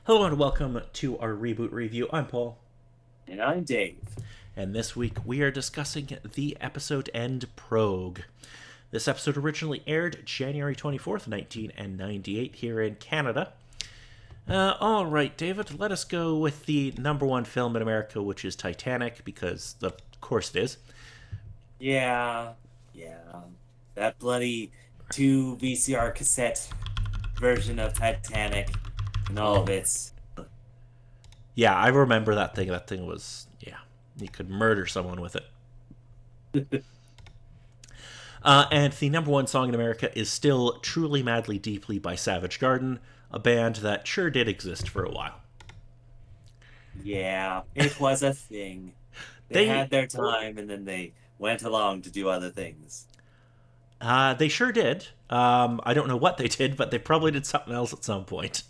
Hello and welcome to our Reboot review. I'm Paul, And I'm Dave. and this week we are discussing the episode end Prog. This episode originally aired January 24th, 1998 here in Canada. All right, David, let us go with the number one film in America, which is Titanic, because of course it is. Yeah, yeah. That bloody two VCR cassette version of Titanic and all of Oh, its. yeah, I remember that thing. That thing was, yeah, you could murder someone with it. And the number one song in America is still Truly Madly Deeply by Savage Garden, a band that sure did exist for a while. Yeah, it was a thing. They They had their time and then they went along to do other things. they sure did. I don't know what they did, but they probably did something else at some point.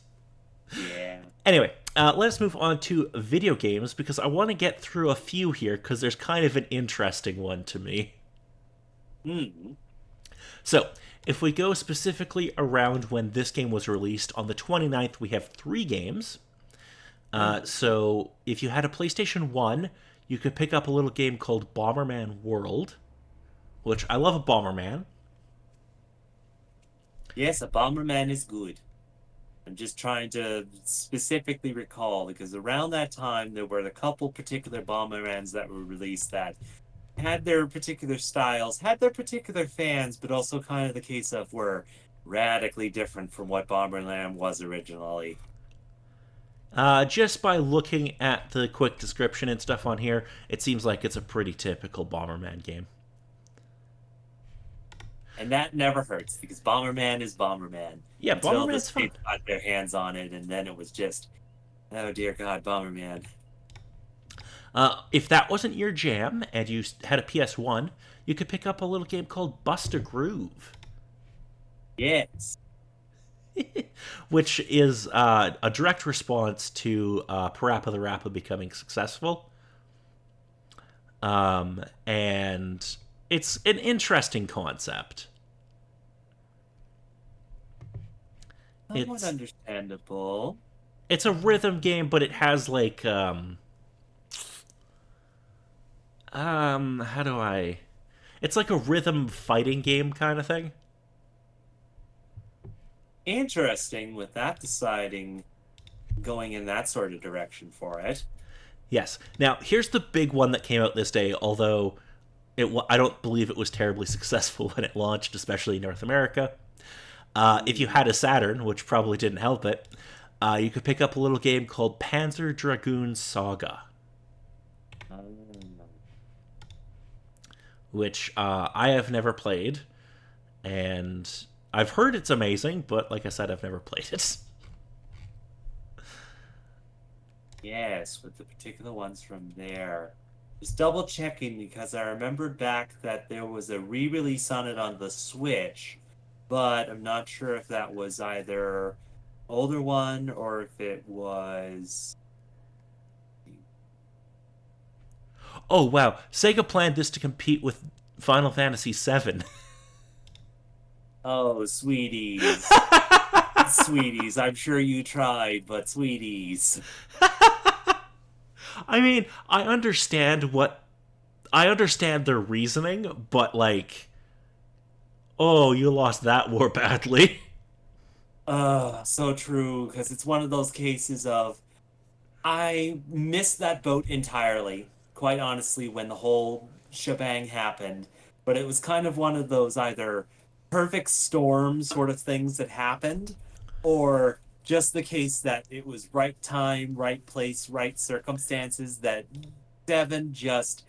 Yeah. Anyway, let us move on to video games because I want to get through a few here because there's kind of an interesting one to me. Hmm. So, if we go specifically around when this game was released, on the 29th, we have three games. Hmm. So, if you had a PlayStation 1, you could pick up a little game called Bomberman World, which I love a Bomberman. Yes, a Bomberman is good. I'm just trying to specifically recall because around that time there were a couple particular Bombermans that were released that had their particular styles, had their particular fans, but also kind of the case of were radically different from what Bomberland was originally. Just by looking at the quick description and stuff on here, it seems like it's a pretty typical Bomberman game. And that never hurts because Bomberman is Bomberman Yeah, until the Bomberman's fun. States got their hands on it, and then it was just, oh dear God, Bomberman. If that wasn't your jam and you had a PS1, you could pick up a little game called Bust a Groove, Yes. which is a direct response to Parappa the Rappa becoming successful. And it's an interesting concept. Somewhat It's understandable. it's a rhythm game, but it has like how do I? It's like a rhythm fighting game kind of thing. Interesting with that deciding going in that sort of direction for it. Yes. Now here's the big one that came out this day. Although I don't believe it was terribly successful when it launched, especially in North America. If you Mm. had a Saturn, which probably didn't help it, you could pick up a little game called Panzer Dragoon Saga, Um, which I have never played, and I've heard it's amazing, but like I said, I've never played it. yes, with the particular ones from there. Just double checking because I remembered back that there was a re-release on it on the Switch, but I'm not sure if that was either older one or if it was. Oh wow, Sega planned this to compete with Final Fantasy VII. Oh, sweeties. Sweeties, I'm sure you tried, but sweeties. I mean, I understand their reasoning, but like, oh, you lost that war badly. So true, because it's one of those cases of I missed that boat entirely, quite honestly, when the whole shebang happened. But it was kind of one of those either perfect storm sort of things that happened, or just the case that it was right time, right place, right circumstances that Devon just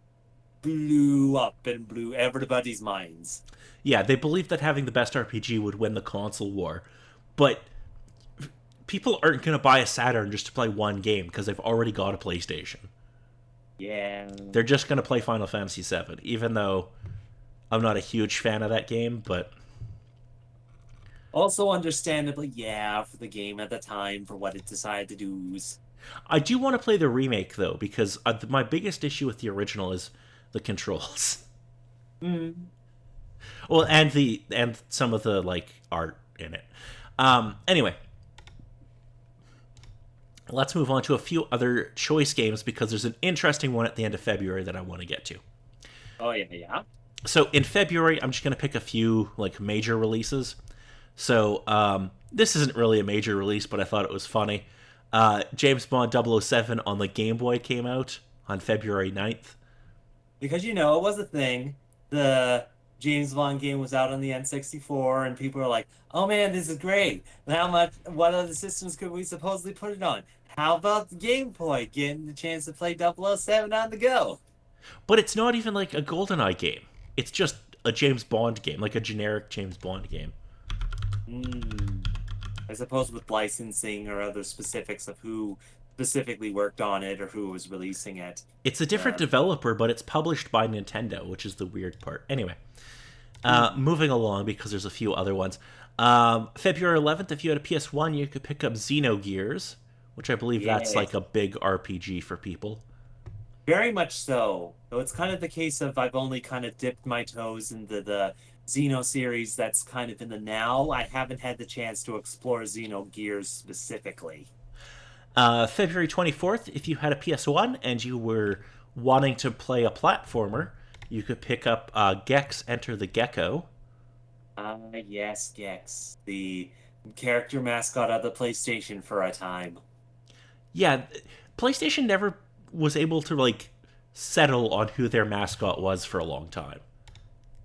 blew up and blew everybody's minds. Yeah, they believed that having the best RPG would win the console war, but people aren't going to buy a Saturn just to play one game because they've already got a PlayStation. Yeah. They're just going to play Final Fantasy VII, even though I'm not a huge fan of that game, but Also, understandably, yeah, for the game at the time, for what it decided to do. I do want to play the remake though because my biggest issue with the original is the controls. Mm. Well, and some of the like art in it. Anyway, let's move on to a few other choice games because there's an interesting one at the end of February that I want to get to. Oh yeah, yeah. So in February, I'm just going to pick a few like major releases. So this isn't really a major release, but I thought it was funny. James Bond 007 on the Game Boy came out on February 9th. Because it was a thing. The James Bond game was out on the N64, and people were like, "Oh man, this is great! How much? What other systems could we supposedly put it on? How about the Game Boy getting the chance to play 007 on the go?" But it's not even like a GoldenEye game. It's just a James Bond game, like a generic James Bond game. Hmm. I suppose with licensing or other specifics of who specifically worked on it or who was releasing it. It's a different Uh, developer, but it's published by Nintendo, which is the weird part. Anyway, hmm. moving along because there's a few other ones. February 11th, if you had a PS1, you could pick up Xenogears, which I believe that's Yeah, like a big RPG for people. very much so. Though it's kind of the case of I've only kind of dipped my toes into the Xeno series that's kind of in the now. I haven't had the chance to explore Xenogears specifically. February 24th, if you had a PS1 and you were wanting to play a platformer, you could pick up Gex Enter the Gecko. Yes, Gex, the character mascot of the PlayStation for a time. Yeah, PlayStation never was able to like settle on who their mascot was for a long time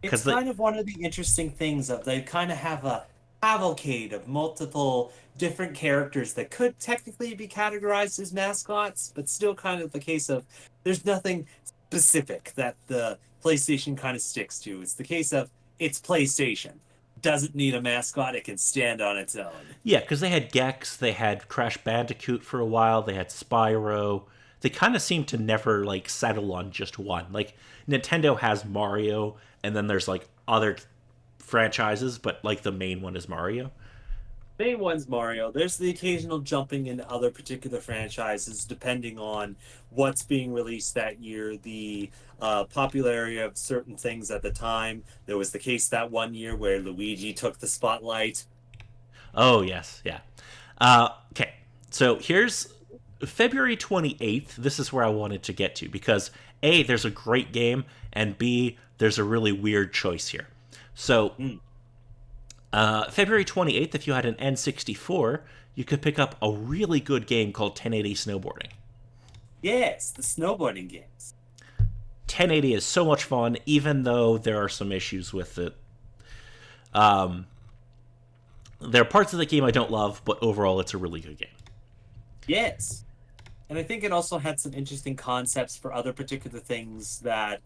It's because the kind of one of the interesting things of they kind of have a cavalcade of multiple different characters that could technically be categorized as mascots, but still kind of the case of there's nothing specific that the PlayStation kind of sticks to. It's the case of it's PlayStation. Doesn't need a mascot, it can stand on its own. yeah, because they had Gex, they had Crash Bandicoot for a while, they had Spyro. They kind of seem to never like settle on just one. Like Nintendo has Mario, and then there's like other franchises, but like the main one is Mario. Main one's Mario. There's the occasional jumping into other particular franchises depending on what's being released that year, the popularity of certain things at the time. There was the case that one year where Luigi took the spotlight. Oh yes, yeah. Okay, so here's February 28th. This is where I wanted to get to because A, there's a great game, and B, there's a really weird choice here. So, Hmm. February 28th, if you had an N64, you could pick up a really good game called 1080 Snowboarding. Yes, the snowboarding games. 1080 is so much fun, even though there are some issues with it. Um, there are parts of the game I don't love, but overall, it's a really good game. Yes. And I think it also had some interesting concepts for other particular things that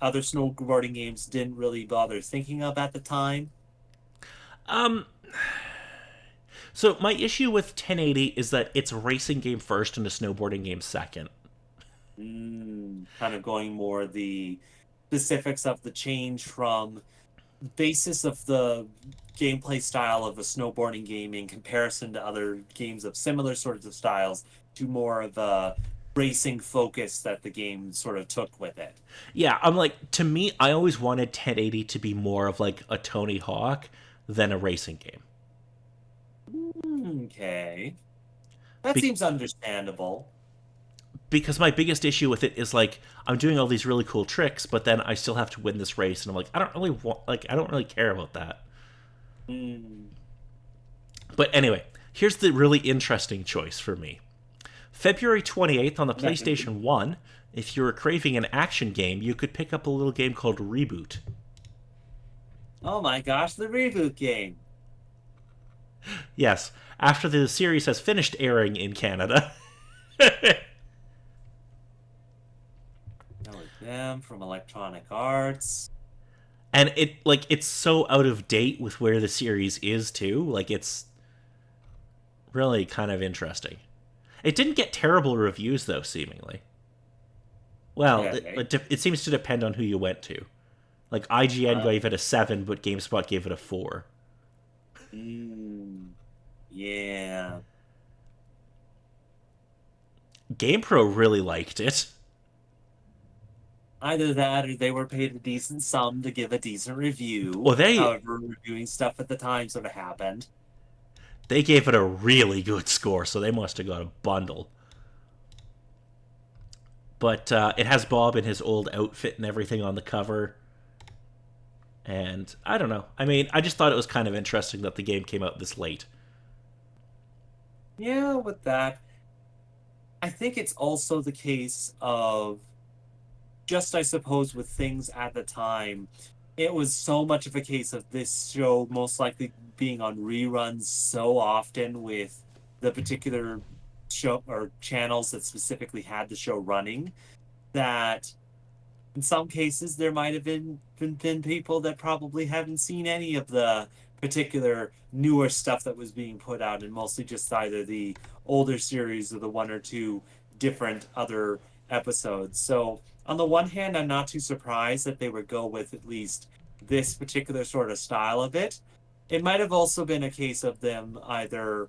other snowboarding games didn't really bother thinking of at the time. Um, so my issue with 1080 is that it's a racing game first and a snowboarding game second. Kind of going more the specifics of the change from basis of the gameplay style of a snowboarding game in comparison to other games of similar sorts of styles to more of a racing focus that the game sort of took with it. Yeah, I'm like, to me, I always wanted 1080 to be more of like a Tony Hawk than a racing game. Okay. That Be- seems understandable. because my biggest issue with it is like I'm doing all these really cool tricks, but then I still have to win this race, and I'm like, I don't really care about that. Hmm. But anyway, here's the really interesting choice for me. February 28th on the PlayStation 1, if you were craving an action game, you could pick up a little game called Reboot. Oh my gosh, the reboot game. Yes, after the series has finished airing in Canada. Know them from Electronic Arts. And it's so out of date with where the series is too. Like it's really kind of interesting. It didn't get terrible reviews though, seemingly. Well, Okay. it seems to depend on who you went to. Like IGN Uh, gave it a 7, but GameSpot gave it a 4. mm, yeah. GamePro really liked it. Either that or they were paid a decent sum to give a decent review. Well, they However, reviewing stuff at the time sort of happened. They gave it a really good score, so they must have got a bundle. But it has Bob in his old outfit and everything on the cover. And I don't know. I mean, I just thought it was kind of interesting that the game came out this late. Yeah, with that, I think it's also the case of just, I suppose, with things at the time, it was so much of a case of this show most likely being on reruns so often with the particular show or channels that specifically had the show running that in some cases there might have been people that probably haven't seen any of the particular newer stuff that was being put out and mostly just either the older series or the one or two different other episodes. So on the one hand, I'm not too surprised that they would go with at least this particular sort of style of it. It might have also been a case of them either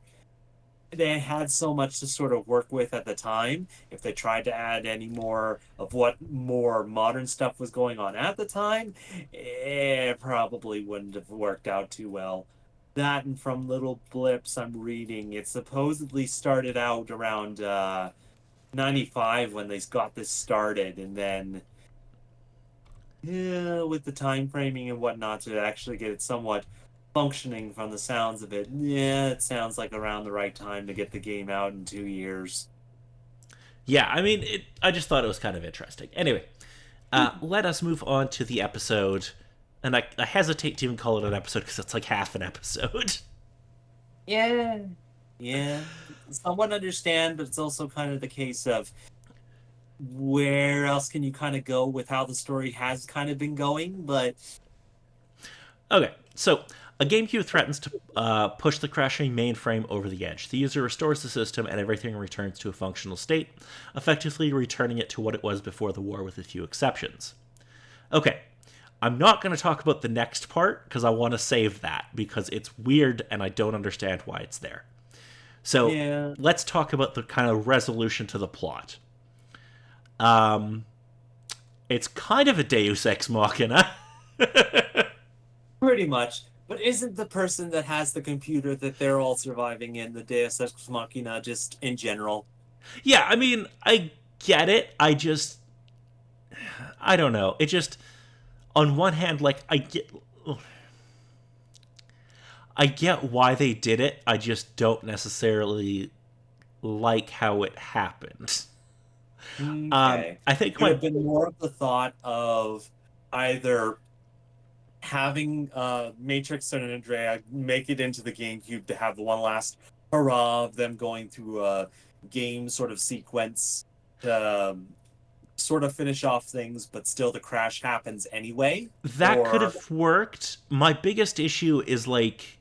they had so much to sort of work with at the time. If they tried to add any more of what more modern stuff was going on at the time, it probably wouldn't have worked out too well. That and from little blips I'm reading, it supposedly started out around 95 when they got this started, and then yeah, with the time framing and whatnot to actually get it somewhat functioning from the sounds of it. Yeah, it sounds like around the right time to get the game out in 2 years. Yeah, I mean, I just thought it was kind of interesting. Anyway, let us move on to the episode. And I hesitate to even call it an episode because it's like half an episode. Yeah. Yeah. Somewhat understand, but it's also kind of the case of where else can you kind of go with how the story has kind of been going, but Okay, so a GameCube threatens to push the crashing mainframe over the edge. The user restores the system and everything returns to a functional state, effectively returning it to what it was before the war with a few exceptions. Okay, I'm not going to talk about the next part because I want to save that because it's weird and I don't understand why it's there. So yeah, let's talk about the kind of resolution to the plot. Um, it's kind of a Deus Ex Machina. pretty much. But isn't the person that has the computer that they're all surviving in the Deus Ex Machina just in general? Yeah, I mean, I get it. I don't know. It just, on one hand, like, I get why they did it. I just don't necessarily like how it happened. Okay. I think Could my have been more of the thought of either having Matrix and Andrea make it into the GameCube to have one last hurrah of them going through a game sort of sequence to sort of finish off things, but still the crash happens anyway. that could Or have worked. My biggest issue is like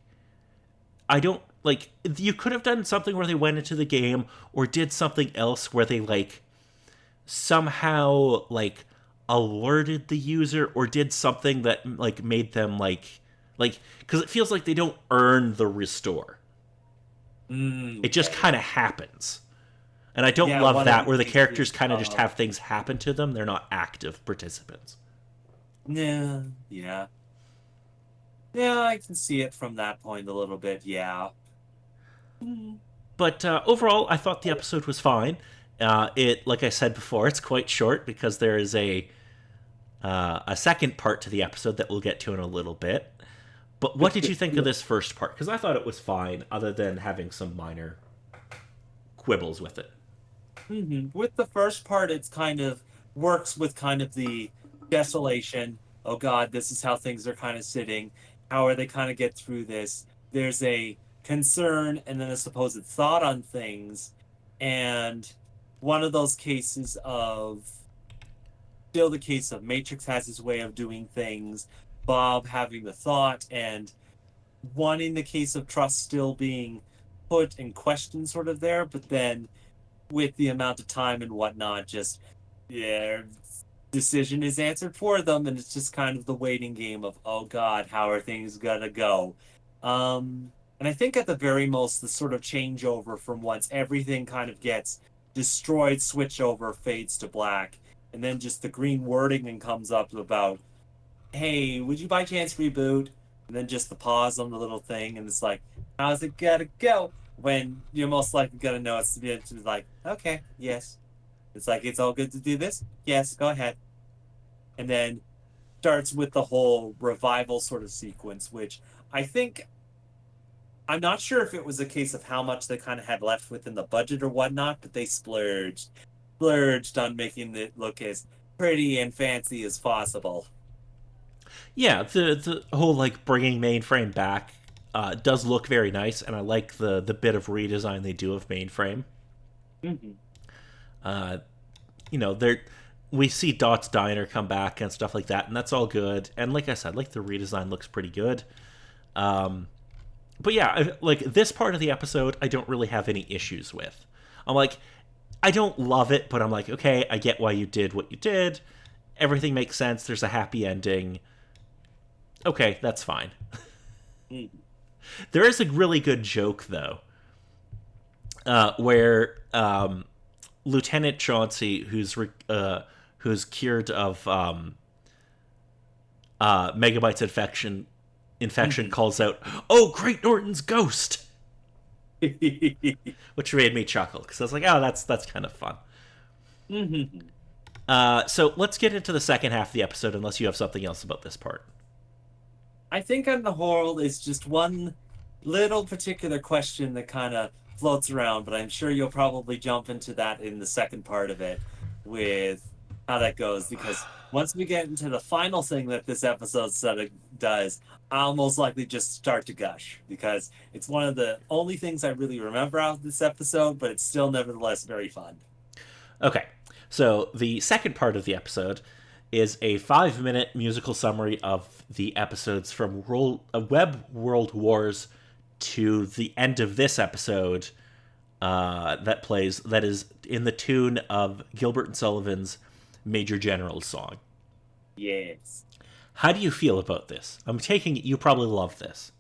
I don't like you could have done something where they went into the game or did something else where they like somehow like alerted the user or did something that like made them like because it feels like they don't earn the restore. It just okay. kind of happens. And I don't Yeah, love one of that the where the cases characters kind of just of have things happen to them. They're not active participants. yeah, yeah. Yeah, I can see it from that point a little bit, yeah. Mm. But overall, I thought the episode was fine. Like I said before, it's quite short because there is a second part to the episode that we'll get to in a little bit. But what did you think of this first part? Because I thought it was fine, other than having some minor quibbles with it. With the first part, it's kind of works with kind of the desolation. Oh God, this is how things are kind of sitting. How are they kind of get through this? There's a concern and then a supposed thought on things. And one of those cases of still the case of Matrix has his way of doing things, Bob having the thought and wanting the case of trust still being put in question sort of there, but then with the amount of time and whatnot, just yeah, decision is answered for them, and it's just kind of the waiting game of oh god, how are things gonna go? And I think at the very most, the sort of changeover from once everything kind of gets destroyed, switch over, fades to black, and then just the green wording and comes up about hey, would you by chance reboot? And then just the pause on the little thing, and it's like, How's it gonna go? When you're most likely gonna know it's to be like, okay, yes. It's like, it's all good to do this? Yes, go ahead. And then starts with the whole revival sort of sequence, which I think I'm not sure if it was a case of how much they kind of had left within the budget or whatnot, but they splurged on making it look as pretty and fancy as possible. Yeah, the whole like bringing mainframe back does look very nice, and I like the bit of redesign they do of mainframe. Hmm. You know, we see Dot's diner come back and stuff like that, and that's all good. And like I said, like the redesign looks pretty good. But yeah, like this part of the episode, I don't really have any issues with. I'm like, I don't love it, but I'm like, okay, I get why you did what you did. Everything makes sense. There's a happy ending. Okay, that's fine. There is a really good joke though, where Lieutenant Chauncey, who's cured of Megabyte's infection, Hmm. calls out, "Oh, Great Norton's ghost," which made me chuckle because I was like, "Oh, that's kind of fun." Hmm. So let's get into the second half of the episode, unless you have something else about this part. I think on the whole, it's just one little particular question that kind of floats around, but I'm sure you'll probably jump into that in the second part of it with how that goes. Because once we get into the final thing that this episode sort of does, I'll most likely just start to gush because it's one of the only things I really remember out of this episode, but it's still nevertheless very fun. Okay, so the second part of the episode is a 5-minute musical summary of the episodes from Web World Wars to the end of this episode, that is in the tune of Gilbert and Sullivan's Major General's song. Yes. How do you feel about this? I'm taking it you probably love this.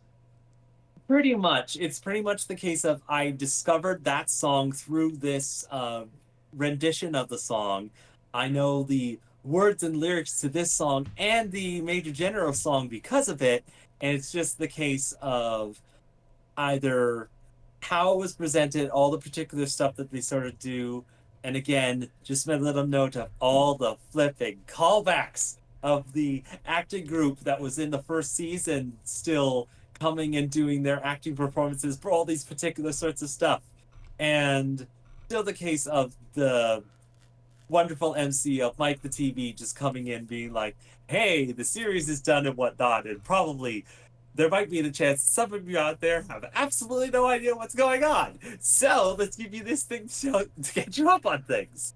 Pretty much. It's pretty much the case of I discovered that song through this rendition of the song. I know the words and lyrics to this song and the Major General song because of it. And it's just the case of either how it was presented, all the particular stuff that they sort of do, and again, just my little note of all the flipping callbacks of the acting group that was in the first season still coming and doing their acting performances for all these particular sorts of stuff. And still the case of the wonderful MC of Mike the TV just coming in being like, hey, the series is done and whatnot, and probably there might be the chance some of you out there have absolutely no idea what's going on. So let's give you this thing to get you up on things.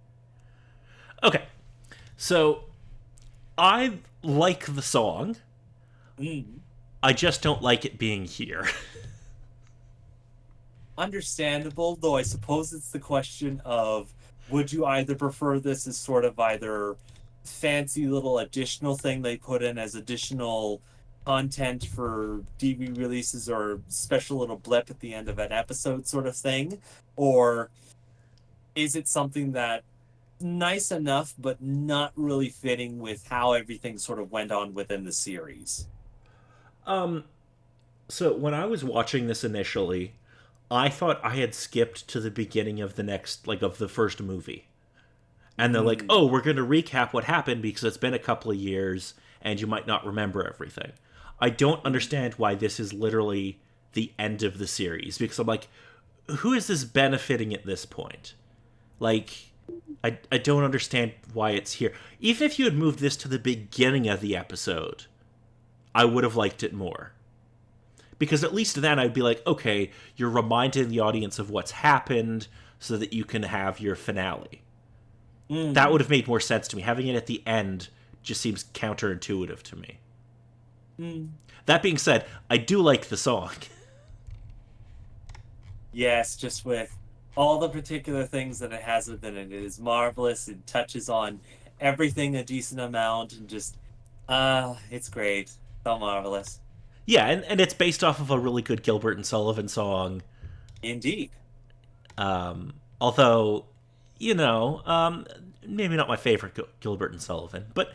Okay, so I like the song. Mm. I just don't like it being here. Understandable, though I suppose it's the question of would you either prefer this as sort of either fancy little additional thing they put in as additional content for DV releases or special little blip at the end of an episode sort of thing? Or is it something that nice enough but not really fitting with how everything sort of went on within the series? So when I was watching this initially, I thought I had skipped to the beginning of the next, like, of the first movie. And they're like, Mm. oh, we're going to recap what happened because it's been a couple of years and you might not remember everything. I don't understand why this is literally the end of the series because I'm like, who is this benefiting at this point? Like, I don't understand why it's here. Even if you had moved this to the beginning of the episode, I would have liked it more. Because at least then I'd be like, okay, you're reminding the audience of what's happened so that you can have your finale. That Mm. would have made more sense to me. Having it at the end just seems counterintuitive to me. Mm. That being said, I do like the song. Yes, just with all the particular things that it has within it. It is marvelous. It touches on everything a decent amount and just it's great. So marvelous. Yeah, and it's based off of a really good Gilbert and Sullivan song. Indeed. Although, you know, maybe not my favorite Gilbert and Sullivan, but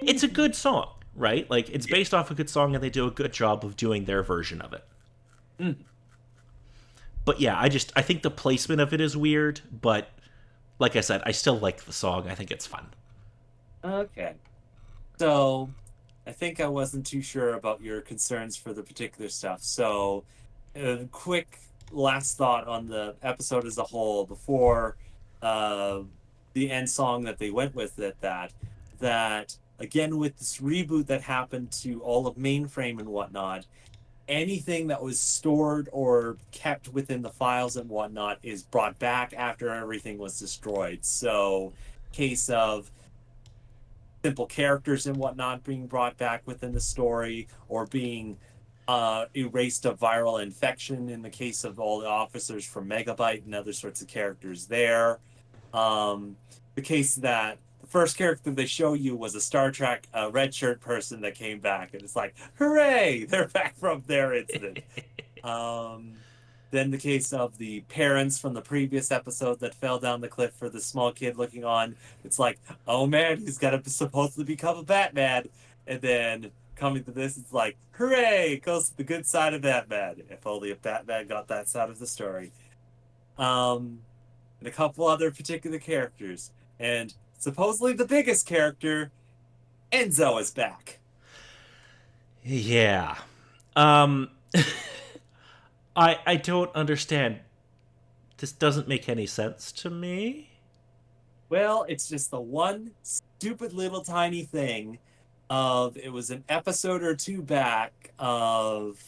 it's a good song, right? Like, it's based off a good song and they do a good job of doing their version of it. Mm. But yeah, I think the placement of it is weird, but like I said, I still like the song. I think it's fun. Okay. So I think I wasn't too sure about your concerns for the particular stuff. So, a quick last thought on the episode as a whole before uh, the end song that they went with it. That again with this reboot that happened to all of mainframe and whatnot, anything that was stored or kept within the files and whatnot is brought back after everything was destroyed. So, case of simple characters and whatnot being brought back within the story or being erased of viral infection in the case of all the officers from Megabyte and other sorts of characters there. Um, the case that the first character they show you was a Star Trek red shirt person that came back, and it's like, hooray, they're back from their incident. Um, then the case of the parents from the previous episode that fell down the cliff for the small kid looking on. It's like, oh man, he's got to supposedly become a Batman. And then coming to this, it's like, hooray, goes to the good side of Batman. If only if Batman got that side of the story. And a couple other particular characters. And supposedly the biggest character, Enzo, is back. Yeah. Um I don't understand. This doesn't make any sense to me. Well, it's just the one stupid little tiny thing of it was an episode or two back of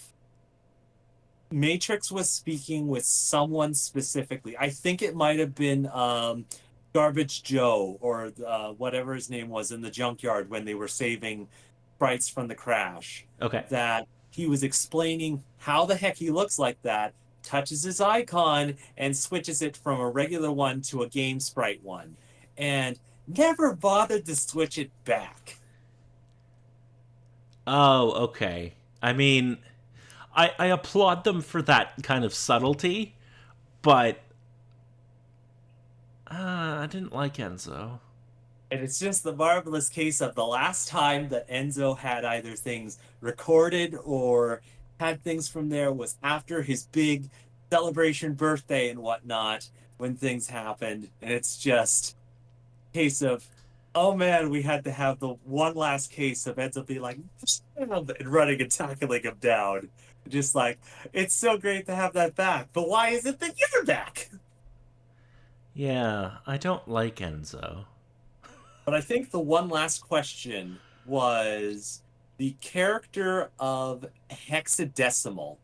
Matrix was speaking with someone specifically. I think it might have been Garbage Joe or whatever his name was in the junkyard when they were saving sprites from the crash. Okay. That he was explaining how the heck he looks like that, touches his icon, and switches it from a regular one to a game sprite one. And never bothered to switch it back. Oh, okay. I mean, I applaud them for that kind of subtlety, but I didn't like Enzo. And it's just the marvelous case of the last time that Enzo had either things recorded or had things from there was after his big celebration birthday and whatnot when things happened. And it's just a case of, oh man, we had to have the one last case of Enzo being like, and running and tackling him down. Just like, it's so great to have that back, but why is it that you're back? Yeah, I don't like Enzo. But I think the one last question was the character of Hexadecimal,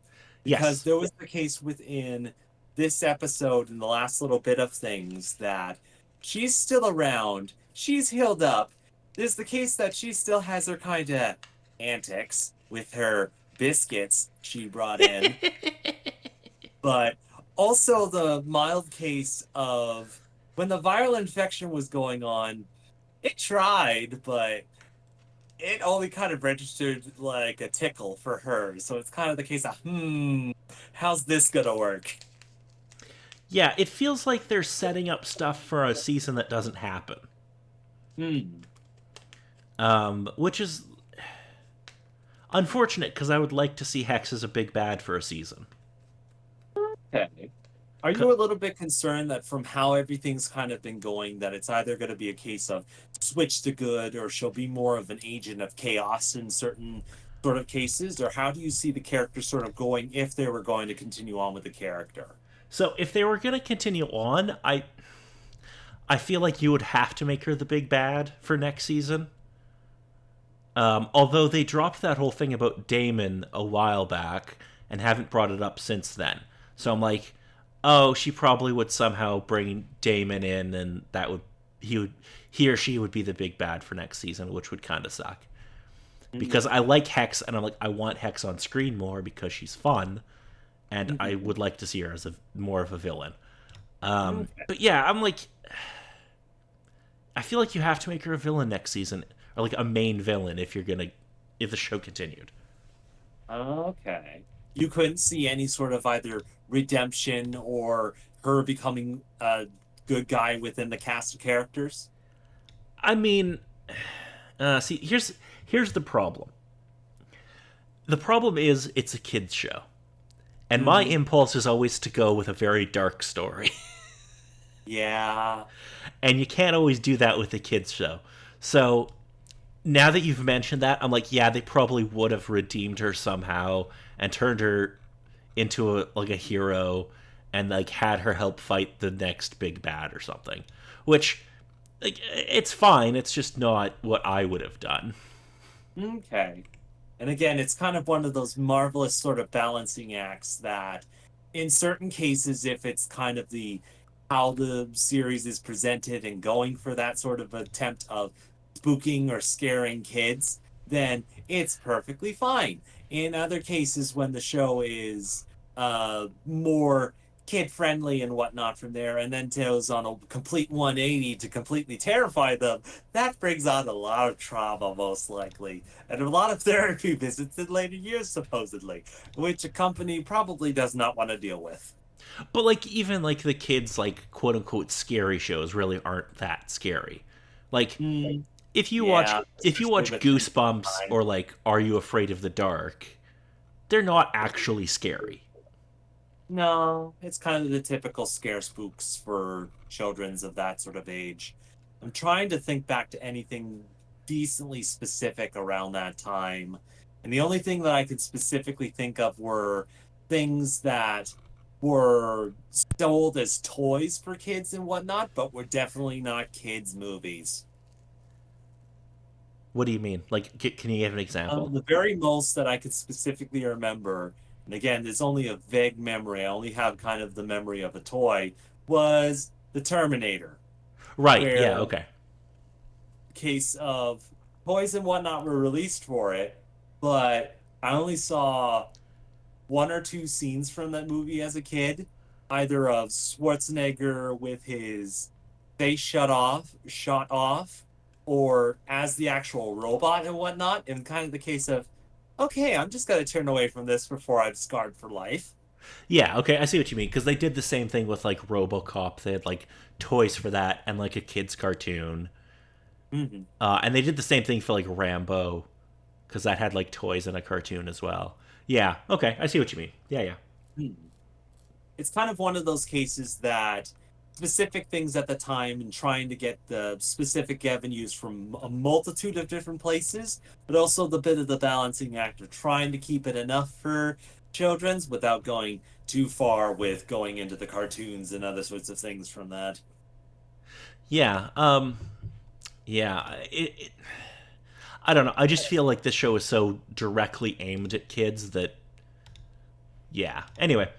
because Yes. there was the case within this episode and the last little bit of things that she's still around, she's healed up. There's the case that she still has her kind of antics with her biscuits she brought in, but also the mild case of when the viral infection was going on, it tried, but it only kind of registered like a tickle for her. So it's kind of the case of, how's this gonna work? Yeah, it feels like they're setting up stuff for a season that doesn't happen. Hmm. Which is unfortunate because I would like to see Hex as a big bad for a season. Okay. Are you a little bit concerned that from how everything's kind of been going, that it's either going to be a case of switch to good or she'll be more of an agent of chaos in certain sort of cases? Or how do you see the character sort of going if they were going to continue on with the character? So if they were going to continue on, I feel like you would have to make her the big bad for next season. Although they dropped that whole thing about Damon a while back and haven't brought it up since then. So I'm like, oh, she probably would somehow bring Damon in, and that would he or she would be the big bad for next season, which would kind of suck. Because I like Hex, and I'm like, I want Hex on screen more because she's fun, and I would like to see her as more of a villain. Okay. But yeah, I'm like, I feel like you have to make her a villain next season, or like a main villain if the show continued. Okay. You couldn't see any sort of either redemption or her becoming a good guy within the cast of characters? I mean, see, here's the problem. The problem is it's a kids show, And my Hmm. impulse is always to go with a very dark story. Yeah. And you can't always do that with a kids show. So now that you've mentioned that, I'm like, yeah, they probably would have redeemed her somehow and turned her into a hero and like had her help fight the next big bad or something. Which, like, it's fine. It's just not what I would have done. Okay. And again, it's kind of one of those marvelous sort of balancing acts that, in certain cases, if it's kind of the how the series is presented and going for that sort of attempt of spooking or scaring kids, then it's perfectly fine. In other cases, when the show is more kid friendly and whatnot from there, and then goes on a complete 180 to completely terrify them, that brings on a lot of trauma, most likely, and a lot of therapy visits in later years, supposedly, which a company probably does not want to deal with. But like even like the kids like quote unquote scary shows really aren't that scary. Like Mm, if you watch yeah, if you especially watch with things at the Goosebumps time. or like Are You Afraid of the Dark, they're not actually scary. No, it's kind of the typical scare spooks for children's of that sort of age. I'm trying to think back to anything decently specific around that time. And the only thing that I could specifically think of were things that were sold as toys for kids and whatnot, but were definitely not kids' movies. What do you mean? Like can you give an example? The very most that I could specifically remember, and again, it's only a vague memory, I only have kind of the memory of a toy, was the Terminator, Right. where Yeah, okay. case of toys and whatnot were released for it, but I only saw one or two scenes from that movie as a kid, either of Schwarzenegger with his face shot off, or as the actual robot and whatnot, in kind of the case of, okay, I'm just gonna turn away from this before I'm scarred for life. Yeah, okay, I see what you mean because they did the same thing with like RoboCop. They had like toys for that and like a kids cartoon. Hmm. And they did the same thing for like Rambo because that had like toys and a cartoon as well. Yeah, okay, I see what you mean. Yeah, yeah. It's kind of one of those cases that specific things at the time and trying to get the specific avenues from a multitude of different places, but also the bit of the balancing act of trying to keep it enough for children's without going too far with going into the cartoons and other sorts of things from that. Yeah, yeah. I don't know. I just feel like this show is so directly aimed at kids that, yeah. Anyway,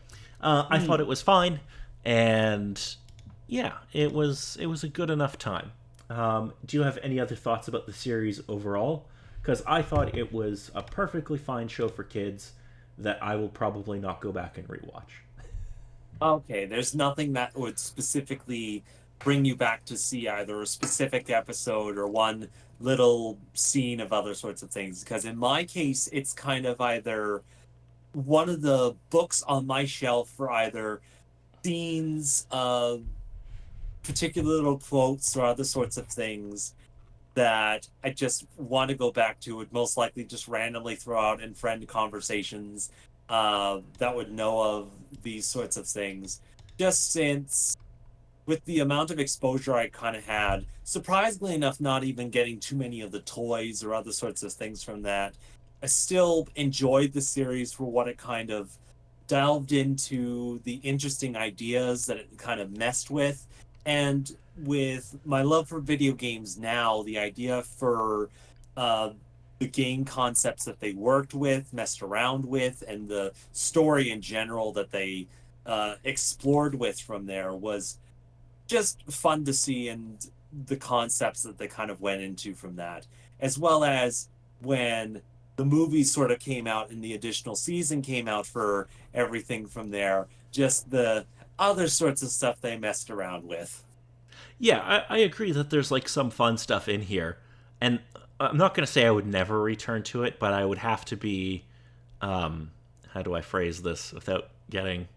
I thought it Hmm. was fine, and yeah, it was a good enough time. Do you have any other thoughts about the series overall? Because I thought it was a perfectly fine show for kids that I will probably not go back and rewatch. Okay, there's nothing that would specifically bring you back to see either a specific episode or one little scene of other sorts of things. Because in my case, it's kind of either one of the books on my shelf for either scenes, particular little quotes, or other sorts of things that I just want to go back to. Would most likely just randomly throw out in friend conversations that would know of these sorts of things. Just since with the amount of exposure I kind of had, surprisingly enough, not even getting too many of the toys or other sorts of things from that, I still enjoyed the series for what it kind of delved into, the interesting ideas that it kind of messed with. And with my love for video games now, the idea for uh, the game concepts that they worked with, messed around with, and the story in general that they explored with from there was just fun to see, and the concepts that they kind of went into from that, as well as when the movies sort of came out and the additional season came out for everything from there, just the other sorts of stuff they messed around with. Yeah, I agree that there's like some fun stuff in here, and I'm not going to say I would never return to it, but I would have to be, how do I phrase this without getting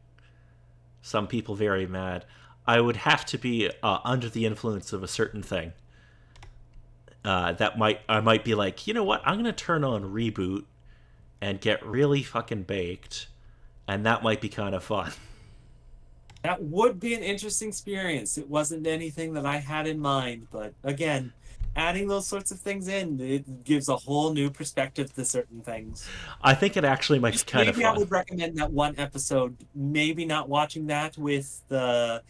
some people very mad? I would have to be under the influence of a certain thing that I might be like, you know what? I'm going to turn on Reboot and get really fucking baked and that might be kind of fun. That would be an interesting experience. It wasn't anything that I had in mind, but again, adding those sorts of things in, it gives a whole new perspective to certain things. I think it actually might be Just kind of maybe I fun. would recommend that one episode, maybe not watching that with the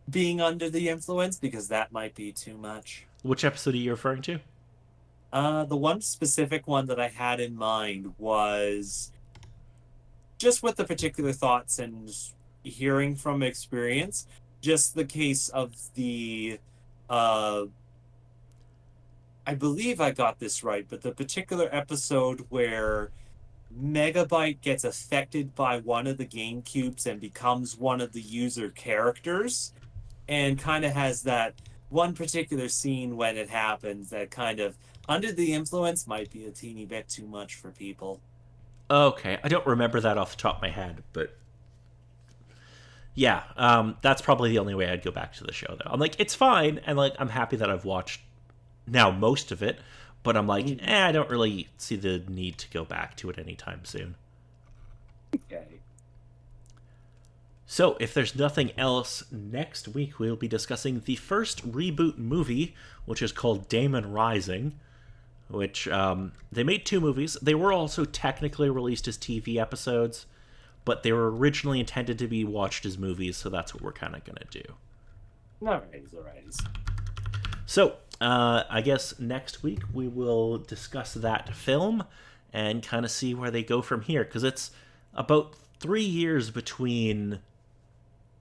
being under the influence because that might be too much. Which episode are you referring to? The one specific one that I had in mind was just with the particular thoughts and hearing from experience, just the case of the uh I believe I got this right, but the particular episode where Megabyte gets affected by one of the game cubes and becomes one of the user characters and kind of has that one particular scene when it happens that kind of under the influence might be a teeny bit too much for people. Okay, I don't remember that off the top of my head, but yeah, that's probably the only way I'd go back to the show. Though I'm like, it's fine, and like I'm happy that I've watched now most of it, but I'm like, Mm, I don't really see the need to go back to it anytime soon. okay. So, if there's nothing else, next week we'll be discussing the first reboot movie, which is called Damon Rising, which they made two movies. They were also technically released as TV episodes, but they were originally intended to be watched as movies, so that's what we're kind of going to do. Alrighties, alrighties. So, I guess next week we will discuss that film and kind of see where they go from here, because it's about 3 years between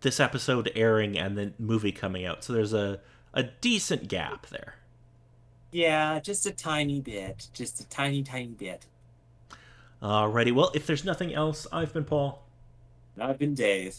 this episode airing and the movie coming out, so there's a decent gap there. Yeah, just a tiny bit. Just a tiny, tiny bit. Alrighty, well, if there's nothing else, I've been Paul. I've been Dave.